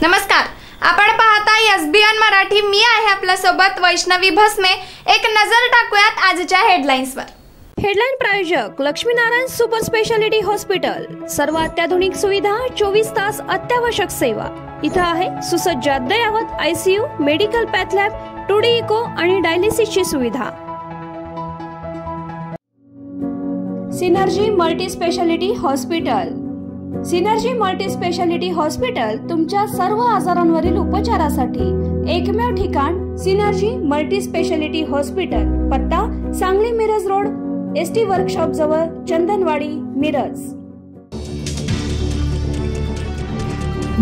नमस्कार, आपण पाहता एसबीएन मराठी। मी आहे आपल्या सोबत वैष्णवी भस्मे। एक नजर टाकूयात आजच्या हेडलाईन्सवर। हेडलाईन प्रायोजक लक्ष्मीनारायण सुपर स्पेशालिटी हॉस्पिटल। सर्व अत्याधुनिक सुविधा, 24 तास अत्यावश्यक सेवा। इथं आहे सुसज्ज अद्ययावत ICU, medical path lab, 2D echo आणि डायलिसिसची सुविधा। Synergy multi speciality hospital. Synergy multi speciality hospital तुमच्या सर्व आजारांवरील उपचारासाठी एकमेव ठिकाण सिनर्जी मल्टी स्पेशालिटी हॉस्पिटल। पत्ता Sangli Miraj road, ST workshop जवळ, चंदनवाडी, मिरज।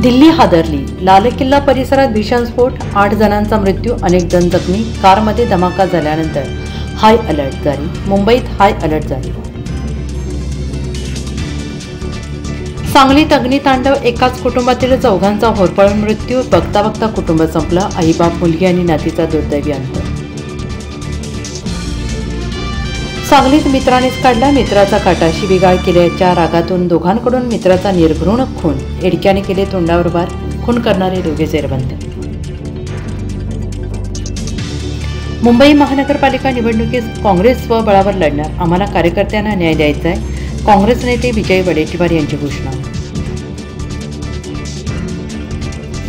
दिल्ली हादरली। लाल किल्ला परिसरात भीषण स्फोट, 8 जणांचा मृत्यू, अनेक जण जखमी। कारमध्ये धमाका झाल्यानंतर हाय अलर्ट जारी। मुंबईत हाय अलर्ट जारी। सांगलीत अग्नितांडव, एकाच कुटुंबातील चौघांचा होरपळून मृत्यू। बघता बघता कुटुंब संपलं, आई बाप, मुलगी आणि नातीचा दुर्दैवी अंत। सांगलीत मित्रानेच काढला मित्राचा काटा, शिवीगाळ केल्याच्या रागातून दोघांकडून मित्राचा निर्घृण खून, एडक्याने केले तोंडावर वार, खून करणारे दोघे जेरबंद। मुंबई महानगरपालिका निवडणुकीत काँग्रेस स्वबळावर लढणार, आम्हाला कार्यकर्त्यांना न्याय द्यायचा आहे, काँग्रेस नेते विजय वडेट्टीवार यांची घोषणा।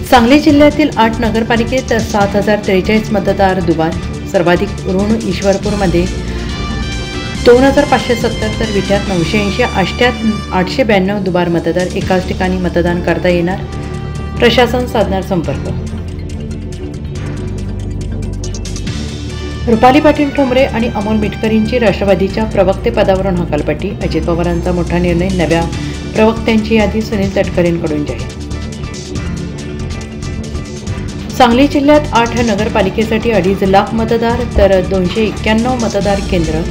सांगली जिल्ह्यातील 8 नगरपालिकेत 7043 मतदार दुबार, सर्वाधिक ऋण ईश्वरपूरमध्ये 2570 तर विट्यात 980, आष्ट्यात 892 दुबार मतदार। एकाच ठिकाणी मतदान करता येणार, प्रशासन साधणार संपर्क। रुपाली पाटील ठोंबरे आणि अमोल मिटकरींची राष्ट्रवादीच्या प्रवक्तेपदावरून हकालपट्टी, अजित पवारांचा मोठा निर्णय, नव्या प्रवक्त्यांची यादी सुनील तटकरेंकडून जाहीर। सांगली जिल्ह्यात 8 नगरपालिकेसाठी 2.5 लाख मतदार तर 291 मतदार केंद्र,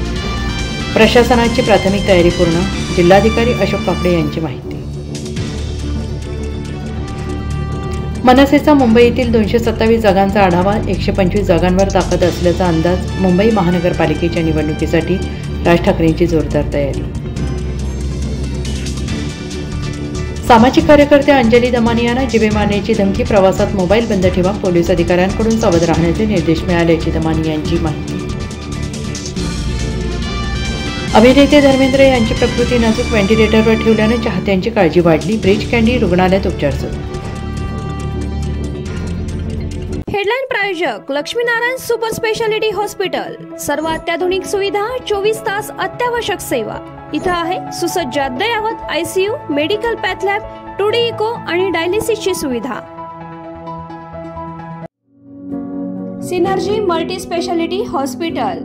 प्रशासनाची प्राथमिक तयारी पूर्ण, जिल्हाधिकारी अशोक कापडे यांची माहिती। मनसेचा मुंबईतील 227 जागांचा आढावा, 125 जागांवर ताकद असल्याचा अंदाज। मुंबई महानगरपालिकेच्या निवडणुकीसाठी राज ठाकरेंची जोरदार तयारी। सामाजिक कार्यकर्त्या अंजली दमानियांना जिवे मारण्याची धमकी, प्रवासात मोबाईल बंद ठेवा, पोलीस अधिकाऱ्यांकडून सावध राहण्याचे निर्देश मिळाल्याची दमानिया यांची माहिती। अभिनेते धर्मेंद्र यांची प्रकृती नाजूक, व्हेंटिलेटरवर ठेवल्याने चाहत्यांची काळजी वाढली, ब्रिज कँडी रुग्णालयात उपचार सुरू। हेडलाईन प्रायोजक लक्ष्मीनारायण सुपर स्पेशालिटी हॉस्पिटल। सर्व अत्याधुनिक सुविधा, 24 तास अत्यावश्यक सेवा। इथं आहे सुसज्ज अद्ययावत ICU, medical path lab, 2D echo आणि डायलिसिसची सुविधा। Synergy multi speciality hospital.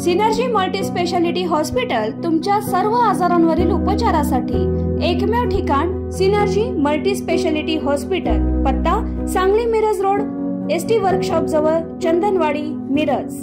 Synergy multi speciality hospital तुमच्या सर्व आजारांवरील उपचारासाठी एकमेव ठिकाण सिनर्जी मल्टी स्पेशालिटी हॉस्पिटल। पत्ता Sangli Miraj road, ST workshop जवळ, चंदनवाडी, मिरज।